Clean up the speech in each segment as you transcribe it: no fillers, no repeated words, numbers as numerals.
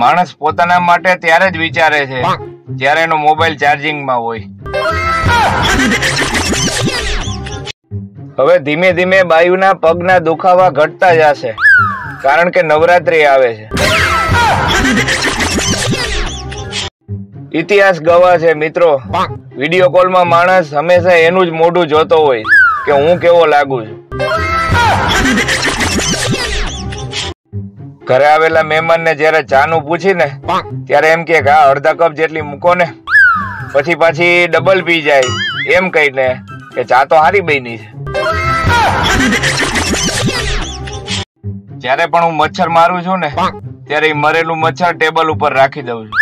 માણસ પોતાના માટે ત્યારે જ વિચારે છે જ્યારે એનો મોબાઈલ ચાર્જિંગમાં હોય. હવે ધીમે ધીમે બાયુના પગના દુખાવા ઘટતા જશે, કારણ કે નવરાત્રી આવે છે. ઇતિહાસ ગવા છે મિત્રો, વિડીયો કોલમાં માણસ હંમેશા એનું જ મોઢું જોતો હોય કે હું કેવો લાગુ છું. ઘરે આવેલા મહેમાનને જયારે ચાનું પૂછીને ત્યારે એમ કે હા અડધા કપ જેટલી મૂકો ને, પછી પાછી ડબલ પી જાય એમ કહીને કે ચા તો હારી બની છે. જયારે પણ હું મચ્છર મારું છું ને ત્યારે મરેલું મચ્છર ટેબલ ઉપર રાખી દઉં છું,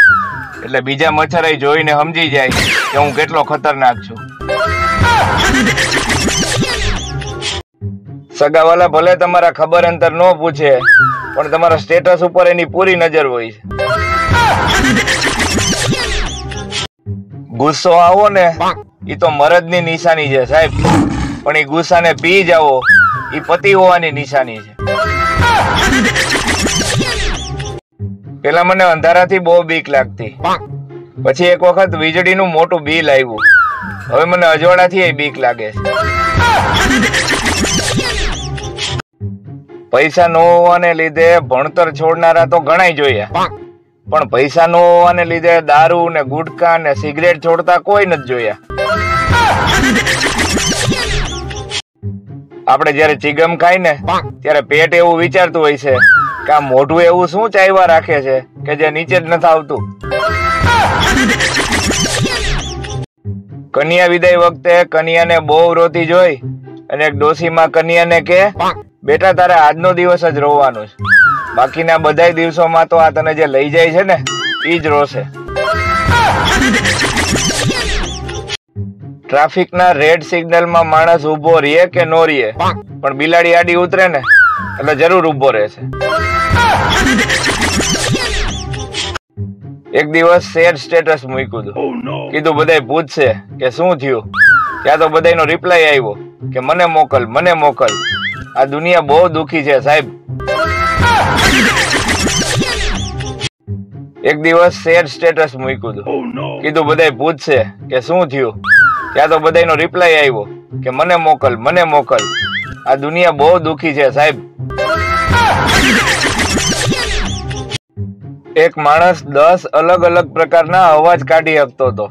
એટલે બીજા મચ્છર જોઈને સમજી જાય કે હું કેટલો ખતરનાક છું. સગાવાલા ભલે તમારા ખબર અંતર ન પૂછે, પણ તમારા સ્ટેટસ ઉપર એની પૂરી નજર હોય છે. ગુસ્સો આવો ને એ તો મરદની નિશાની છે સાહેબ, પણ એ ગુસ્સાને પી જાવો એ પતિ હોવાની નિશાની છે. પેલા મને અંધારાથી બહુ બીક લાગતી, પછી એક વખત વીજળીનું મોટું બિલ આવ્યું, હવે મને અજવાળાથી બીક લાગે છે. પૈસા ન હોવાને લીધે ભણતર છોડનારા તો ઘણાય જોયા, પણ પૈસા ન હોવાને લીધે દારૂ ને ગુટખા ને સિગરેટ છોડતા કોઈ નથી જોયા. આપણે જયારે ચીગમ ખાય ને ત્યારે પેટ એવું વિચારતું હોય છે કે આ મોઢું એવું શું ચાયવા રાખે છે કે જે નીચે જ નથી આવતું. કન્યા વિદાય વખતે કન્યાને બહુ રોતી જોઈ અને એક ડોશીમાં કન્યાને કે બેટા તારે આજનો દિવસ જ રોવાનું છે, બાકીના બધા દિવસોમાં તો આ તને જે લઈ જાય છે ને ઈ જ રોશે. ટ્રાફિકના રેડ સિગ્નલમાં માણસ ઉભો રહે કે નો રહે, પણ બિલાડી આડી ઉતરે ને એટલે જરૂર ઉભો રહેશે. એક દિવસ શેર સ્ટેટસ મૂક્યું હતું, કીધું બધાય પૂછશે કે શું થયું, ત્યાં તો બધાનો રિપ્લાય આવ્યો કે મને મોકલ મને મોકલ. આ દુનિયા બહુ દુખી છે સાહેબ. એક દિવસ શેર સ્ટેટસ મૂક્યું હતું, કીધું બધાય પૂછશે કે શું થયું, ત્યાં તો બધાનો રિપ્લાય આવ્યો કે મને મોકલ મને મોકલ. આ દુનિયા બહુ દુખી છે સાહેબ. એક માણસ 10 અલગ અલગ પ્રકારના અવાજ કાઢી શકતો હતો,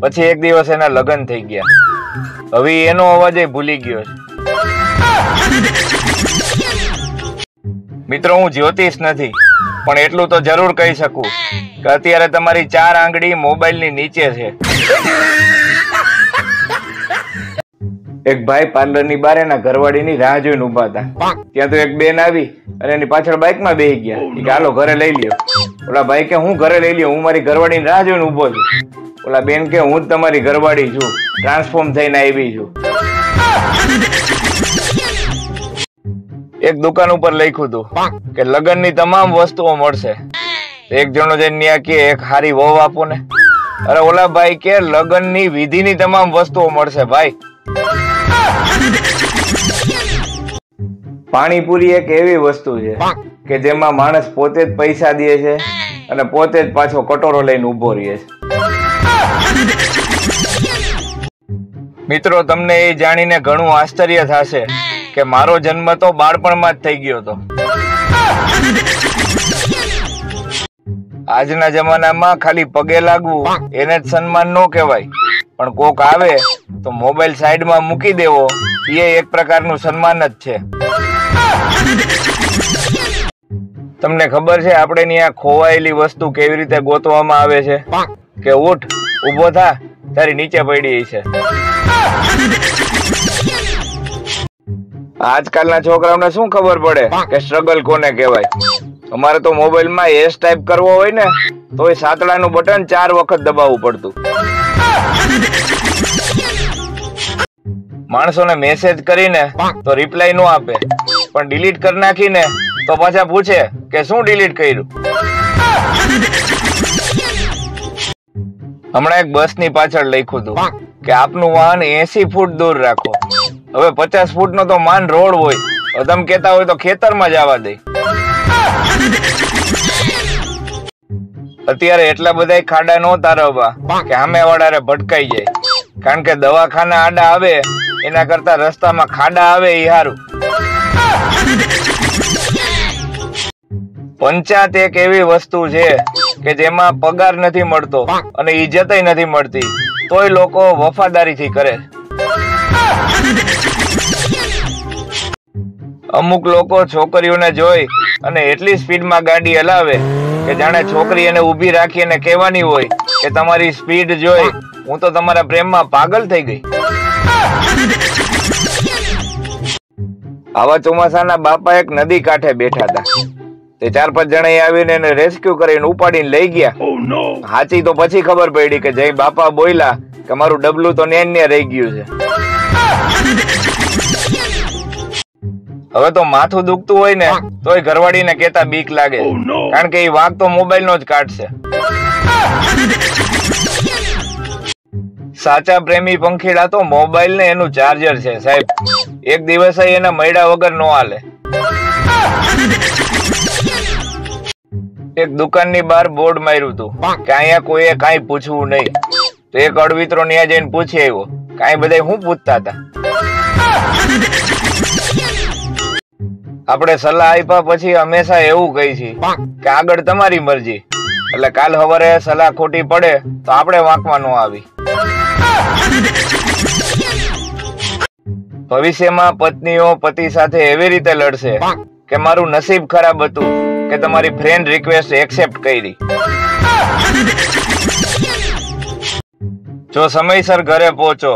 પછી એક દિવસ એના લગ્ન થઈ ગયા, હવે એનો અવાજ ભૂલી ગયો છે. મિત્રો હું જ્યોતિષ નથી, પણ એટલું તો જરૂર કહી શકું કે અત્યારે તમારી 4 આંગળી મોબાઈલની નીચે છે. એક ભાઈ પાર્લરની બહાર એના ઘરવાળીની રાહ જોઈને ઉભા હતા, ત્યાં તો એક બેન આવી અને એની પાછળ બાઇકમાં બેસી ગયા કે હાલો ઘરે લઈ લ્યો. ઓલા ભાઈ કે હું ઘરે લઈ લ્યો, હું મારી ઘરવાળીની રાહ જોઈને ઉભો છું. ઓલા બેન કે હું જ તમારી ઘરવાળી છું, ટ્રાન્સફોર્મ થઈને આવી છું. એક દુકાન ઉપર લખ્યું હતું કે લગ્નની તમામ વસ્તુઓ મળશે. એક જણો જઈને ત્યાં કે એક હારી વહુ આપો ને. અરે ઓલા ભાઈ કે લગ્નની વિધિની તમામ વસ્તુઓ મળશે ભાઈ. પાણીપુરી એક એવી વસ્તુ છે કે જેમાં માણસ પોતે જ પૈસા દે છે અને પોતે જ પાછો કટોરો લઈને ઉભો રહે છે. મિત્રો તમને એ જાણીને ઘણું આશ્ચર્ય થશે કે મારો જન્મ તો બાળપણમાં જ થઈ ગયો હતો. આજના જમાનામાં ખાલી પગે લાગવું એને જ સન્માન ન કહેવાય, પણ કોક આવે તો મોબાઈલ સાઈડમાં મૂકી દેવો એ એક પ્રકારનું સન્માન જ છે. તમને ખબર છે આપણે ત્યાં ખોવાયેલી વસ્તુ કેવી રીતે ગોતવામાં આવે છે કે ઉઠ ઉભો થા તારી નીચે પડી છે. આજકાલના છોકરાઓને શું ખબર પડે કે સ્ટ્રગલ કોને કહેવાય. અમારે તો મોબાઈલમાં એસ ટાઈપ કરવો હોય ને તો એ સાતડાનું બટન 4 વખત દબાવવું પડતું. માણસોને મેસેજ કરીને તો રિપ્લાય નો આપે, પણ ડિલીટ કરી નાખીને તો પાછા પૂછે કે શું ડિલીટ કર્યું. હમણાં એક બસની પાછળ લખ્યું હતું કે આપનું વાહન 80 ફૂટ દૂર રાખો. હવે 50 ફૂટનો તો માન રોડ હોય, તમે કેતા હોય તો ખેતરમાં જવા દે. અત્યારે એટલા બધા ખાડા નો તારવવા કે સામેવાળાને ભટકાઈ જાય, કારણ કે દવાખાના આડા આવે એના કરતા રસ્તામાં ખાડા આવે એ સારું. પંચાયત એક એવી વસ્તુ છે કે જેમાં પગાર નથી મળતો અને ઇજ્જતય નથી મળતી, તોય લોકો વફાદારીથી કરે. અમુક લોકો છોકરીઓને જોઈ અને એટલી સ્પીડમાં ગાડી હલાવે કે જાણે છોકરી એને ઊભી રાખી અને કહેવાની હોય કે તમારી સ્પીડ જોઈ હું તો તમારા પ્રેમમાં પાગલ થઈ ગઈ. આવા ચોમાસાના બાપા એક નદી કાંઠે બેઠા હતા. તે 4-5 જણા આવીને એને રેસ્ક્યુ કરીને ઉપાડીને લઈ ગયા. હાચી તો પછી ખબર પડી કે જય બાપા બોલ્યા કે મારું ડબલું તો ન્યા રહી ગયું છે. હવે તો માથું દુખતું હોય ને તોય ઘરવાળીને કેતા બીક લાગે, કારણ કે એ વાંક તો મોબાઈલ નો જ કાઢશે. સાચા પ્રેમી પંખીડા તો મોબાઈલ ને એનું ચાર્જર છે સાહેબ. એક દિવસ એના મૈડા વગર નો હાલે. એક દુકાનની બહાર બોર્ડ માર્યું હતું કે અહીંયા કોઈએ કાંઈ પૂછવું નહીં. તો એક અડવિત્રો ત્યાં જઈને પૂછી આવ્યો, કાંઈ બધા શું પૂછતા હતા? આપણે સલાહ આપ્યા પછી હંમેશા એવું કહી છે કે આગળ તમારી મરજી, એટલે કાલ સવારે સલાહ ખોટી પડે તો આપણે વાંકવા ન આવી. ભવિષ્યમાં પત્નીઓ પતિ સાથે એવી રીતે લડશે કે મારું નસીબ ખરાબ હતું કે તમારી ફ્રેન્ડ રિક્વેસ્ટ એક્સેપ્ટ કરી. જો સમયસર ઘરે પહોંચો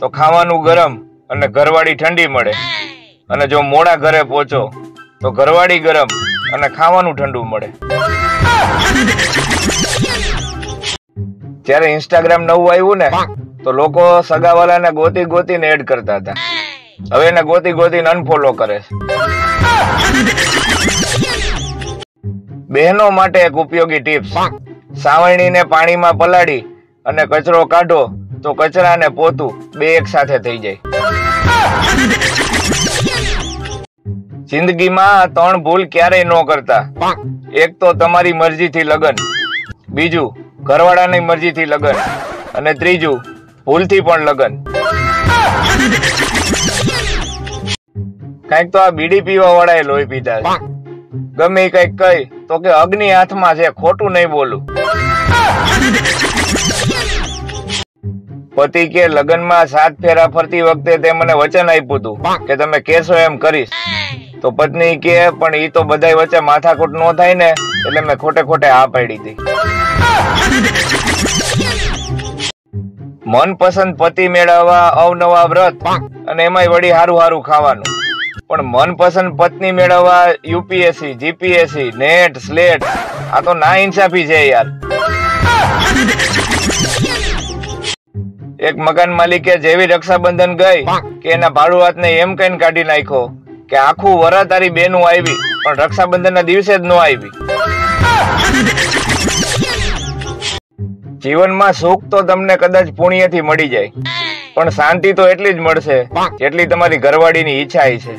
તો ખાવાનું ગરમ અને ઘરવાળી ઠંડી મળે, અને જો મોડા ઘરે પહોંચો તો ઘરવાળી ગરમ અને ખાવાનું ઠંડુ મળે. જ્યારે ઇન્સ્ટાગ્રામ નવું આવ્યું ને તો લોકો સગાવાલાને ગોતી ગોતીને એડ કરતા હતા. હવે એને ગોતી ગોતીને અનફોલો કરે છે. બહેનો માટે એક ઉપયોગી ટિપ્સ: સાવરણીને પાણીમાં પલાળી અને કચરો કાઢો તો કચરા અને પોતું બે એક સાથે થઈ જાય. જિંદગીમાં 3 ભૂલ ક્યારેય ન કરતા. એક તો તમારી મરજીથી લગન, બીજું ઘરવાળાની મરજીથી લગન, અને ત્રીજું ભૂલથી પણ લગન. કઈક તો આ બીડી પીવા વાળાએ લોહી પીધા છે. ગમે કઈક કઈ તો કે અગ્નિ હાથમાં છે, ખોટું નહીં બોલું. પતિ કે લગ્નમાં 7 ફેરા ફરતી વખતે તે મને વચન આપ્યું હતું કે તમે કેશો એમ કરીશ. તો પત્ની કે પણ ઈ તો બધાય વચ્ચે માથાકૂટ ન થાય ને, એટલે મેં ખોટે ખોટે હા પાડી હતી. મનપસંદ પતિ મેળવવા અવનવા વ્રત અને એમાંય વળી હારું હારું ખાવાનું, પણ મનપસંદ પત્ની મેળવવા યુપીએસસી, જીપીએસસી, નેટ, સ્લેટ, આ તો ના ઇન્સાફી છે યાર. એક મકાન માલિકે જેવી રક્ષાબંધન ગઈ કે એના ભાડુઆતને એમ કહીને કાઢી નાખ્યો કે આખું વરસ તારી બેનું આવી પણ રક્ષાબંધન ના દિવસે જ ન આવી. જીવનમાં સુખ તો તમને કદાચ પુણ્યથી મળી જાય, પણ શાંતિ તો એટલી જ મળશે જેટલી તમારી ઘરવાળીની ઈચ્છા છે.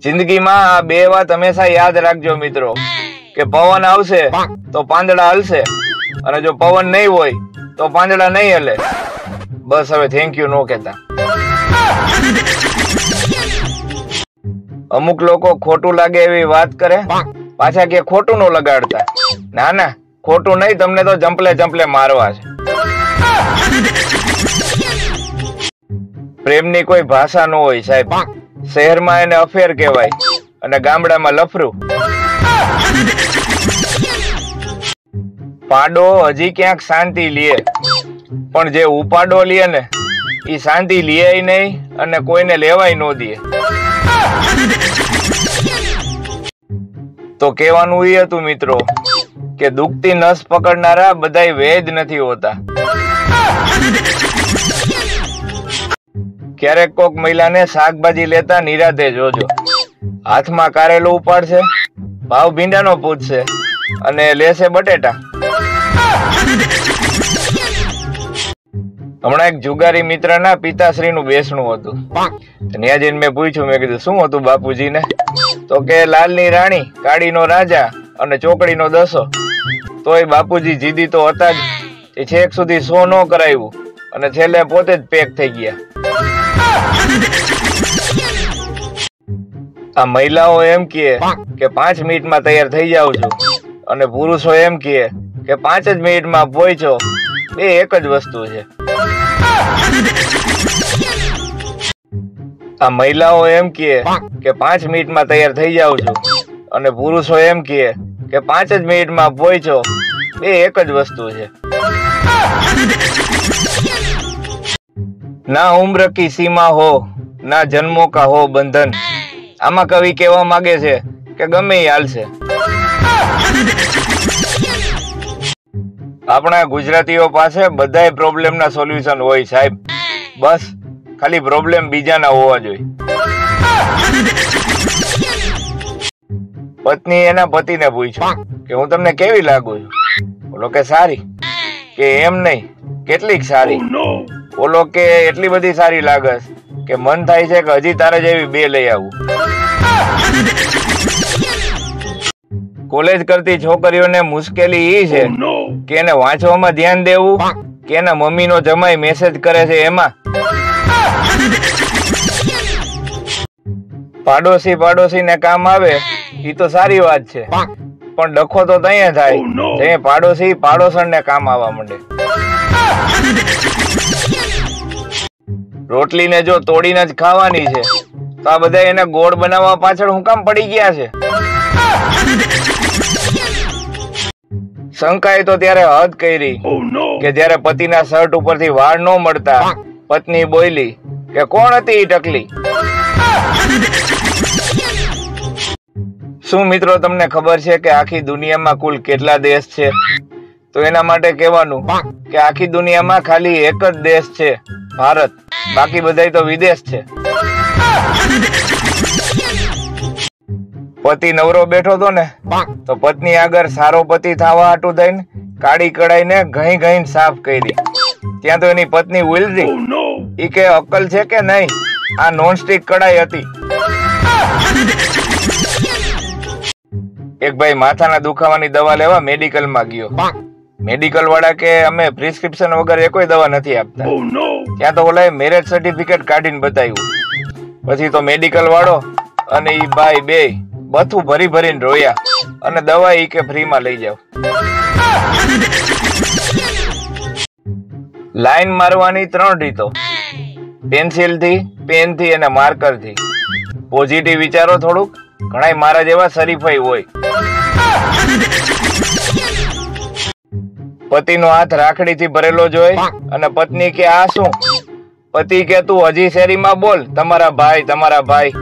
જિંદગીમાં આ 2 વાત હંમેશા યાદ રાખજો મિત્રો, કે પવન આવશે તો પાંદડા હલશે, અને જો પવન નહીં હોય તો પાંદડા નહીં હલે. બસ હવે થેન્ક યુ નો કહેતા. અમુક લોકો ખોટું લાગે એવી વાત કરે, પાછા કે ખોટું નો લગાડતા. ના ના, ખોટું નહીં, તમને તો જંપલે જંપલે મારવા છે. પ્રેમની કોઈ ભાષા ન હોય સાહેબ. શહેરમાં એને અફેર કહેવાય અને ગામડામાં લફરું. પાડો હજી ક્યાંક શાંતિ લે, પણ જે ઉપાડો લે ને એ શાંતિ લે નહીં અને કોઈને લેવાય ન દે. તો કહેવાનું એ હતું મિત્રો કે દુખતી નસ પકડનારા બધાય વૈદ નથી હોતા. ક્યારેક કોક મહિલાને શાકભાજી લેતા નિરાતે જોજો. હાથમાં કારેલું ઉપાડશે, ભાવ ભીંડાનો પૂછશે અને લેશે બટેટા. હમણાં એક જુગારી મિત્ર ના પિતાશ્રી નું બેસણું હતું. ત્યાં જઈને મેં પૂછ્યું, મેં કીધું શું હતું બાપુજી ને? તો કે લાલની રાણી, કાળીનો રાજા અને ચોકડીનો દસો. તોય બાપુજી જીદી તો હતા જ. એ છેક સુધી શો ન કરાવ્યું અને છેલ્લે પોતે જ પેક થઈ ગયા. આ મહિલાઓ એમ કહે કે 5 મિનિટમાં તૈયાર થઈ જાઉં છું અને પુરુષો એમ કહે કે 5 જ મિનિટમાં પહોંચો. એ એક જ વસ્તુ છે. આ મહિલાઓ એમ કહે કે 5 મિનિટમાં તૈયાર થઈ જાઉં છું અને પુરુષો એમ કહે કે 5 જ મિનિટમાં પહોંચો. એ એક જ વસ્તુ છે. ના ઉમ્ર કી સીમા હો, ના જન્મો કા હો બંધન. આમાં કવિ કહેવા માંગે છે કે ગમે એ હાલશે. આપણા ગુજરાતીઓ પાસે બધાય પ્રોબ્લેમના સોલ્યુશન હોય સાહેબ. બસ ખાલી પ્રોબ્લેમ બીજાના હોવા જોઈએ. પત્ની એના પતિને પૂછ્યું કે હું તમને કેવી લાગુ છું? બોલો કે સારી. કે એમ નહીં, કેટલીક સારી? બોલો કે એટલી બધી સારી લાગે કે મન થાય છે કે હજી તારે જેવી 2 લઈ આવું. કોલેજ કરતી છોકરીઓને મુશ્કેલી એ છે કે એને વાંચવામાં ધ્યાન દેવું કે એના મમ્મીનો જમાઈ મેસેજ કરે છે એમાં. પાડોશીને કામ આવે એ તો સારી વાત છે, પણ ડખો તો ત્યાં થાય જે પાડોશી પાડોશણને કામ આવવા માંડે. રોટલીને જો તોડીને જ ખાવાની છે તો આ બધા એને ગોળ બનાવવા પાછળ હું કામ પડી ગયા છે? શંકાએ તો ત્યારે હદ કરી કે જ્યારે પતિના શર્ટ ઉપરથી વાળ ન મળતા પત્ની બોલી કે કોણ હતી ઈ ટકલી? શું મિત્રો તમને ખબર છે કે આખી દુનિયામાં કુલ કેટલા દેશ છે? તો એના માટે કહેવાનું કે આખી દુનિયામાં ખાલી એક જ દેશ છે, ભારત. બાકી બધાય તો વિદેશ છે. પતિ નવરો બેઠો તો ને તો પત્ની આગળ સારો પતિ થવા હાટું થઈને કાળી કડાઈને ઘઈ સાફ કરી. ત્યાં તો એની પત્ની ઉલરી. ઈ કે અક્કલ છે કે નહીં? આ નોનસ્ટિક કડાઈ હતી. એક ભાઈ માથાના દુખાવાની દવા લેવા મેડિકલમાં ગયો. મેડિકલ વાળા કે અમે પ્રિસ્ક્રિપ્શન વગર એ કોઈ દવા નથી આપતા. ત્યાં તો ઓલાએ મેરેજ સર્ટિફિકેટ કાઢીને બતાવ્યું. પછી તો મેડિકલ વાળો અને ઈ ભાઈ બે બથું ભરીને રોયા અને દવા ઈ કે ફ્રીમાં લઈ જાવ. લાઈન મારવાની 3 રીતો: પેન્સિલથી, પેનથી અને માર્કરથી. પોઝિટિવ વિચારો થોડુંક, ઘણાય મારા જેવા શરીફાઈ હોય. પતિનો હાથ રાખડીથી ભરેલો જોઈ અને પત્ની કે આ શું? પતિ કે તું હજી શેરીમાં બોલ, તમારા ભાઈ.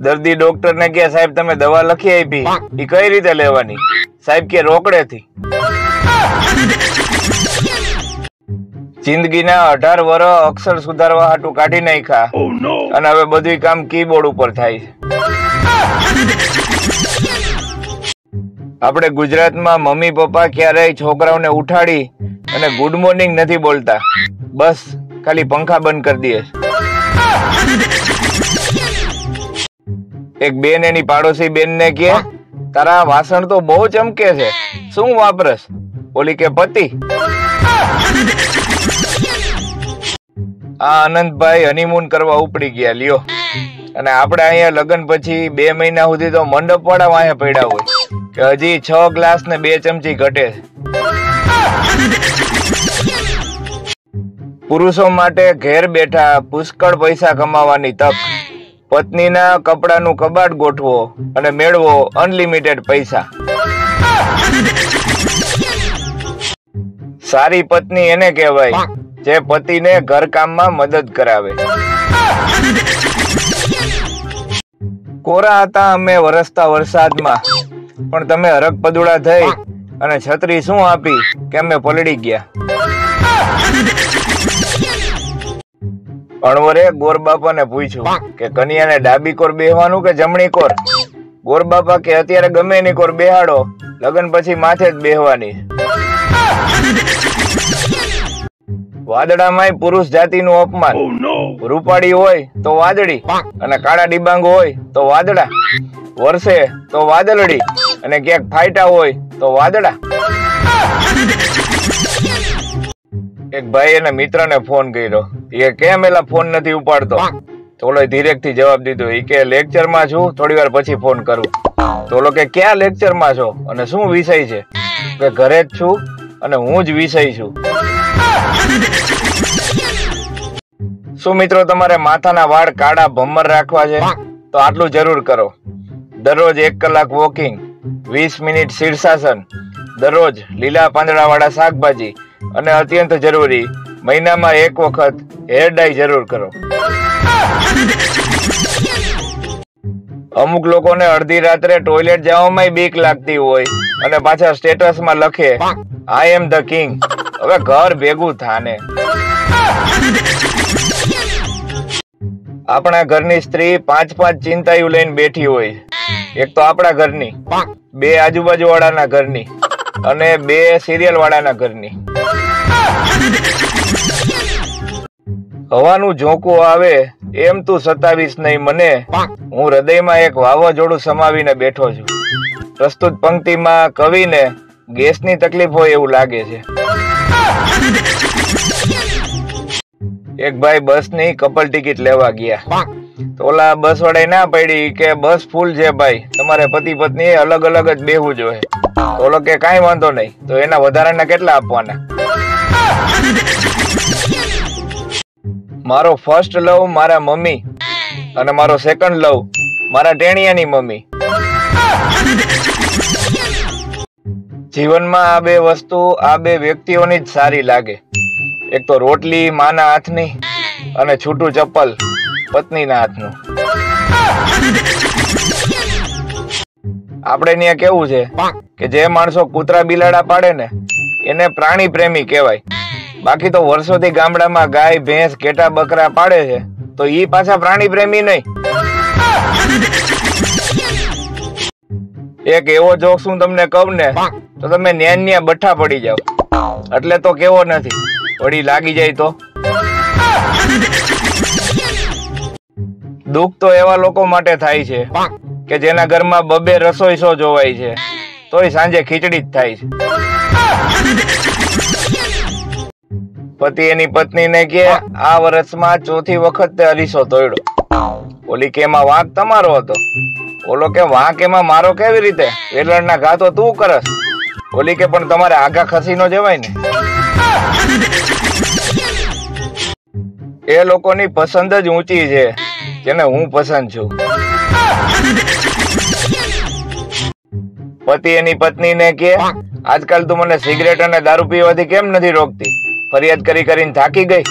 દર્દી ડોક્ટર ને કે સાહેબ તમે દવા લખી આપી, એ કઈ રીતે લેવાની? સાહેબ કે રોકડેથી. જિંદગીના 18 વર્ષ અક્ષર સુધારવા હાટું કાઢી નાખ્યા અને હવે બધું કામ કીબોર્ડ ઉપર થાય છે. આપણે ગુજરાતમાં મમ્મી પપ્પા ક્યારેય છોકરાઓને ઉઠાડી અને ગુડ મોર્નિંગ નથી બોલતા. બસ ખાલી પંખા બંધ કરી દે. એક બેન એની પાડોશી બેન ને કે તારા વાસણ તો બહુ ચમકે છે, શું વાપરસ? બોલી કે પતિ. આ આનંદભાઈ હનીમૂન કરવા ઉપડી ગયા લ્યો. અને આપણે અહીંયા લગ્ન પછી 2 મહિના સુધી તો મંડપ વાળા વાંહે પડ્યા હોય કે હજી 6 ગ્લાસ ને 2 ચમચી ઘટે. પુરુષો માટે ઘેર બેઠા પુષ્કળ પૈસા કમાવાની તક. પત્નીના કપડાનું કબાટ ગોઠવો અને મેળવો અનલિમિટેડ પૈસા. સારી પત્ની એને કહેવાય જે પતિને ઘરકામમાં મદદ કરાવે. કોરા હતા અમે વરસતા વરસાદમાં, પણ તમે હરક પદુડા થઈ અને છત્રી શું આપી કે અમે પલળી ગયા. અણવરે ગોરબાપાને પૂછ્યું કે કન્યાને ડાબી કોર બેહવાનું કે જમણી કોર? ગોરબાપા કે અત્યારે ગમે એની કોર બેહાડો, લગ્ન પછી માથે જ બેહવાની. વાદળામાંય પુરુષ જાતિનું અપમાન. રૂપાળી હોય તો વાદળી અને કાળા ડિબાંગ હોય તો વાદળા, વરસે તો વાદળડી અને ક્યાંક ફાયટા હોય તો વાદળા. એક ભાઈ એના મિત્રને ફોન કર્યો. એ કેમ એલા ફોન નથી ઉપાડતો? તો ઓલો ધીરેકથી જવાબ દીધો. એ કે લેક્ચરમાં છું, થોડી વાર પછી ફોન કરું. તો ઓલો કે ક્યાં લેક્ચરમાં છો અને શું વિષય છે? કે ઘરે જ છું અને હું જ વિષય છું. શું મિત્રો તમારે માથાના વાળ કાળા ભમ્મર રાખવા છે તો આટલું જરૂર કરો. દરરોજ 1 કલાક વોકિંગ, 20 મિનિટ શીર્ષાસન, દરરોજ લીલા પાંદડાવાળા શાકભાજી અને અત્યંત જરૂરી મહિનામાં 1 વખત હેર ડાય જરૂર કરો. અમુક લોકોને અડધી રાત્રે ટોયલેટ જવામાં બીક લાગતી હોય અને પાછા સ્ટેટસમાં લખે આઈ એમ ધ કિંગ. હવે ઘર ભેગું થાને. આપણા ઘરની સ્ત્રી 5 ચિંતાયું લઈને બેઠી હોય. એક તો આપણા ઘરની, 2 આજુબાજુ વાળાના ઘરની અને 2 સિરિયલ વાળાના ઘરની. હવાનું ઝોકું આવે એમ તું 27 નહીં મને, હું હૃદયમાં એક વાવાઝોડું સમાવીને બેઠો છું. પ્રસ્તુત પંક્તિમાં કવિને ગેસની તકલીફ હોય એવું લાગે છે. એક ભાઈ બસની કપલ ટિકિટ લેવા ગયા. તો ઓલા બસ વાળાએ ના પડી કે બસ ફૂલ છે ભાઈ, તમારે પતિ પત્ની અલગ અલગ જ બેહવું જોઈએ. તો ઓલો કે કાંઈ વાંધો નહીં. તો એના વધારાના કેટલા આપવાના? મારો ફર્સ્ટ લવ મારા મમ્મી અને મારો સેકન્ડ લવ મારા ટેણિયાની મમ્મી. જીવનમાં આ 2 વસ્તુ આ 2 વ્યક્તિઓની જ સારી લાગે. એક તો રોટલી માના હાથની અને છૂટું ચપ્પલ પત્નીના હાથનું. આપણે ત્યાં કેવું છે કે જે માણસો કૂતરા બિલાડા પાડે ને એને પ્રાણી પ્રેમી કહેવાય. બાકી તો વર્ષોથી ગામડામાં ગાય ભેંસ ઘેટા બકરા પાડે છે તો ઈ પાછા પ્રાણી પ્રેમી નહીં. એક એવો જોક્સ હું તમને કહું ને તો તમે ન્યા બઠ્ઠા પડી જાવ. એટલે તો કેવો નથી, વળી લાગી જાય તો. દુઃખ તો એવા લોકો માટે થાય છે કે જેના ઘરમાં 2 રસોઈ શો જોવાય છે તોય સાંજે ખીચડી જ થાય છે. પતિ એની પત્નીને કે આ વર્ષમાં 4થી વખત તે અરીસો તોડ્યો. ઓલી કે એમાં વાંક તમારો હતો. ઓલો કે વાંક એમાં મારો કેવી રીતે? વેલણના ઘા તો તું કરસ. ઓલી કે પણ તમારે આઘા ખસી નો જવાય ને. એ લોકોની પસંદ જ ઊંચી છે જેને હું પસંદ છું. પતિ એની પત્નીને કે આજકાલ તું મને સિગરેટ અને દારૂ પીવાથી કેમ નથી રોકતી? ફરિયાદ કરીને થાકી ગઈ.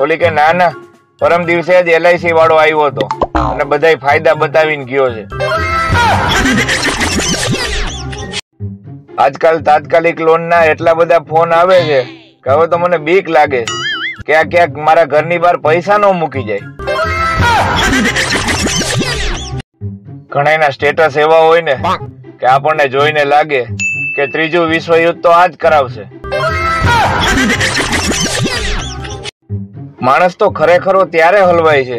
ઓલી કે ના ના, પરમ દિવસે જ LIC વાળો આવ્યો હતો અને બધાય ફાયદા બતાવીને ગયો છે. આજકાલ તાત્કાલિક લોનના એટલા બધા ફોન આવે છે કે હવે તો મને બીક લાગે ક્યાંક મારા ઘરની બહાર પૈસા ન મૂકી જાય. ઘણાના સ્ટેટસ એવા હોય ને કે આપણને જોઈને લાગે કે 3જું વિશ્વયુદ્ધ તો આજ કરાવશે. માણસ તો ખરેખરો ત્યારે હલવાય છે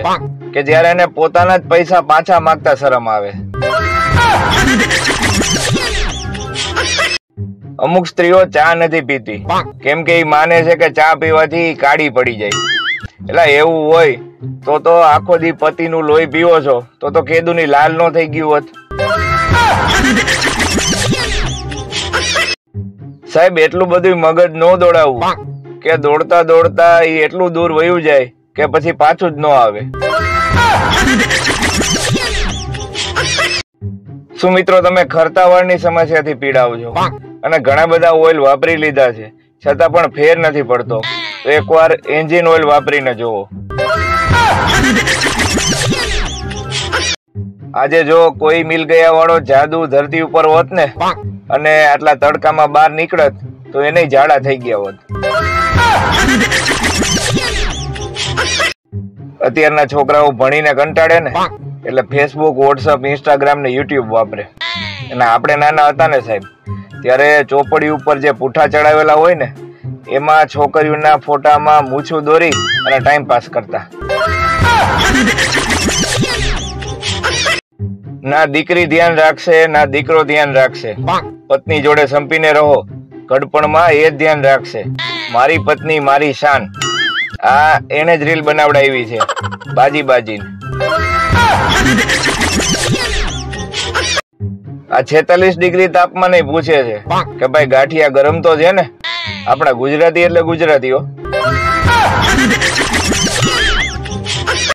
કે જ્યારે એને પોતાના જ પૈસા પાછા માંગતા શરમ આવે. અમુક સ્ત્રીઓ ચા નથી પીતી કેમ કે એ માને છે કે ચા પીવાથી કાળી પડી જાય. એટલે એવું હોય તો આખો દી પતિનું લોહી પીવો છો તો કેદુની લાલ નો થઈ ગયું હોત. સાહેબ એટલું બધું મગજ નો દોડાવવું કે દોડતા દોડતા એ એટલું દૂર વયું જાય કે પછી પાછું જ ન આવે. શું મિત્રો તમે ખરતા વાળની સમસ્યાથી પીડાવ છો અને ઘણા બધા ઓઇલ વાપરી લીધા છે છતાં પણ ફેર નથી પડતો? તો એકવાર એન્જિન ઓઇલ વાપરીને જોવો. આજે જો કોઈ મિલ ગયા વાળો જાદુ ધરતી ઉપર હોત ને અને આટલા તડકામાં બહાર નીકળત તો એને ઝાડા થઈ ગયા હોત. અત્યારના છોકરાઓ ભણીને કંટાળે ને એટલે ફેસબુક, વોટ્સઅપ, ઇન્સ્ટાગ્રામ ને યુટ્યુબ વાપરે. અને આપણે નાના હતા ને સાહેબ ત્યારે ચોપડી ઉપર જે પૂઠા ચડાવેલા હોય ને એમાં છોકરીઓના ફોટામાં મૂછું દોરી અને ટાઈમ પાસ કરતા. ના દીકરી ધ્યાન રાખશે ના દીકરો ધ્યાન રાખશે, પત્ની જોડે સંપીને રહો, ઘડપણમાં એ જ ધ્યાન રાખશે, મારી પત્ની મારી શાન. આ એને જ રીલ બનાવડાવી છે બાજી બાજી. આ 46 ડિગ્રી તાપમાન પૂછે છે કે ભાઈ ગાંઠિયા ગરમ તો છે ને? આપણા ગુજરાતી એટલે ગુજરાતીઓ.